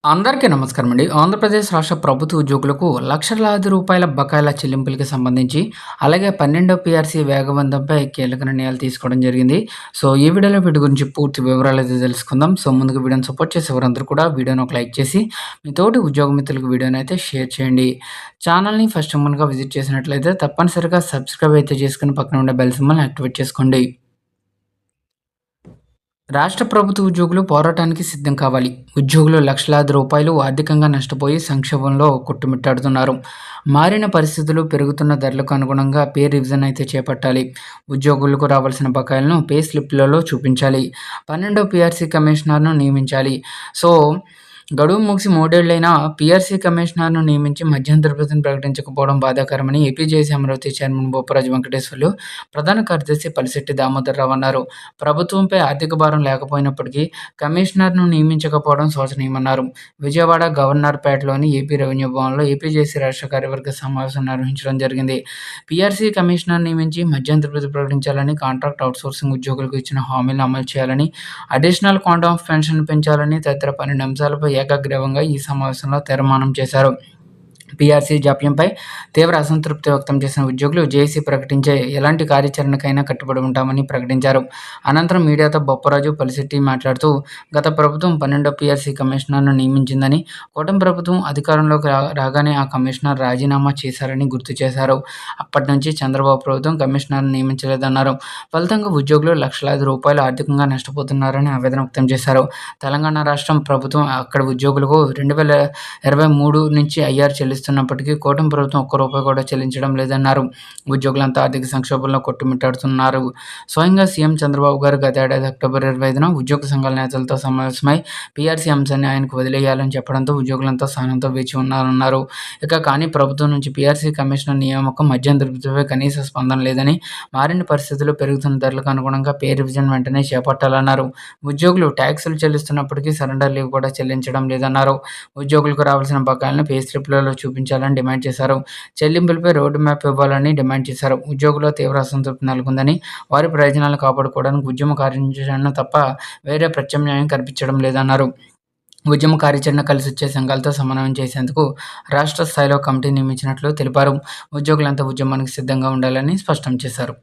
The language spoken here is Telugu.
అందరికీ నమస్కారం అండి. ఆంధ్రప్రదేశ్ రాష్ట్ర ప్రభుత్వ ఉద్యోగులకు లక్షలాది రూపాయల బకాయిల చెల్లింపులకి సంబంధించి, అలాగే 12వ పీఆర్సీ వేగవంతంపై కీలక నిర్ణయాలు తీసుకోవడం జరిగింది. సో, ఈ వీడియోలో వీటి గురించి పూర్తి వివరాలైతే తెలుసుకుందాం. సో, ముందుగా వీడియోని సపోర్ట్ చేసే వారందరూ కూడా వీడియోని ఒక లైక్ చేసి, మీ తోటి ఉద్యోగ మిత్రులకు వీడియోని అయితే షేర్ చేయండి. ఛానల్‌ని ఫస్ట్ టైం గనుక విజిట్ చేసినట్లయితే తప్పనిసరిగా సబ్స్క్రైబ్ అయితే చేసుకొని పక్కన ఉండే బెల్ సింబల్‌ని యాక్టివేట్ చేసుకోండి. రాష్ట్ర ప్రభుత్వ ఉద్యోగులు పోరాటానికి సిద్ధం కావాలి. ఉద్యోగులు లక్షలాది రూపాయలు ఆర్థికంగా నష్టపోయి సంక్షోభంలో కొట్టుమిట్టాడుతున్నారు. మారిన పరిస్థితులు, పెరుగుతున్న ధరలకు అనుగుణంగా పే రివిజన్ అయితే చేపట్టాలి. ఉద్యోగులకు రావాల్సిన బకాయిలను పే స్లిప్‌లలో చూపించాలి. 12వ పీఆర్సీ కమిషనర్‌ను నియమించాలి. సో, గడువు ముగిసి 3 ఏళ్లైనా పీఆర్సీ కమిషనర్‌ను నియమించి మధ్యంతర భృతిని ప్రకటించకపోవడం బాధాకరమని ఏపీజేఏసీ అమరావతి చైర్మన్ బొప్పరాజు వెంకటేశ్వర్లు, ప్రధాన కార్యదర్శి పలిశెట్టి దామోదరరావు అన్నారు. ప్రభుత్వంపై ఆర్థిక భారం లేకపోయినప్పటికీ కమిషనర్‌ను నియమించకపోవడం శోచనీయమన్నారు. విజయవాడ గవర్నర్పేటలోని ఏపీ రెవెన్యూ భవన్‌లో ఏపీజేఏసీ రాష్ట్ర కార్యవర్గ సమావేశం నిర్వహించడం జరిగింది. పీఆర్సీ కమిషనర్ నియమించి మధ్యంతర భృతి ప్రకటించాలని, కాంట్రాక్ట్ అవుట్‌సోర్సింగ్ ఉద్యోగులకు ఇచ్చిన హామీలను అమలు చేయాలని, అడిషనల్ క్వాంటమ్ ఆఫ్ పెన్షన్ పెంచాలని తదితర 12 అంశాలపై ఏకగ్రీవంగా ఈ సమావేశంలో తీర్మానం చేశారు. పీఆర్సీ జాప్యంపై తీవ్ర అసంతృప్తి వ్యక్తం చేసిన ఉద్యోగులు జేఏసీ ప్రకటించే ఎలాంటి కార్యాచరణకైనా కట్టుబడి ఉంటామని ప్రకటించారు. అనంతరం మీడియాతో బొప్పరాజు, పలిశెట్టి మాట్లాడుతూ, గత ప్రభుత్వం 12వ పీఆర్సీ కమిషనర్‌ను నియమించిందని, కూటమి ప్రభుత్వం అధికారంలోకి రాగానే ఆ కమిషనర్ రాజీనామా చేశారని గుర్తు చేశారు. అప్పటి నుంచి చంద్రబాబు ప్రభుత్వం కమిషనర్‌ను నియమించలేదన్నారు. ఫలితంగా ఉద్యోగులు లక్షలాది రూపాయలు ఆర్థికంగా నష్టపోతున్నారని ఆవేదన వ్యక్తం చేశారు. తెలంగాణ రాష్ట్రం ప్రభుత్వం అక్కడి ఉద్యోగులకు 2023 నుంచి ఐఆర్ చెల్లిస్తున్నప్పటికీ కూటమి ప్రభుత్వం ఒక్క రూపాయి కూడా చెల్లించడం లేదన్నారు. ఉద్యోగులంతా ఆర్థిక సంక్షోభంలో కొట్టుమిట్టాడుతున్నారు. స్వయంగా సీఎం చంద్రబాబు గారు గత ఏడాది అక్టోబర్ 25న ఉద్యోగ సంఘాల నేతలతో సమావేశమై పీఆర్సీ అంశాన్ని ఆయనకు వదిలేయాలని చెప్పడంతో ఉద్యోగులంతా సహనంతో వేచి ఉన్నారన్నారు. కానీ ప్రభుత్వం నుంచి పీఆర్సీ కమిషనర్ నియామకం, మధ్యంతర భృతిపై కనీస స్పందన లేదని, మారిన పరిస్థితులు, పెరుగుతున్న ధరలకు అనుగుణంగా పే రివిజన్ వెంటనే చేపట్టాలన్నారు. ఉద్యోగులు ట్యాక్సులు చెల్లిస్తున్నప్పటికీ సరెండర్ లీవ్ కూడా చెల్లించడం లేదన్నారు. ఉద్యోగులకు రావాల్సిన బకాయిలను పే స్లిప్‌లలో చూపించాలని డిమాండ్ చేశారు. చెల్లింపులపై రోడ్ మ్యాప్ ఇవ్వాలని డిమాండ్ చేశారు. ఉద్యోగుల్లో తీవ్ర అసంతృప్తి నెలకొందని, వారి ప్రయోజనాలను కాపాడుకోవడానికి ఉద్యమ కార్యాచరణ తప్ప వేరే ప్రత్యామ్నాయం కనిపించడం లేదన్నారు. ఉద్యమ కార్యాచరణ కలిసొచ్చే సంఘాలతో సమన్వయం చేసేందుకు రాష్ట్ర స్థాయిలో కమిటీ నియమించినట్లు తెలిపారు. ఉద్యోగులంతా ఉద్యమానికి సిద్ధంగా ఉండాలని స్పష్టం చేశారు.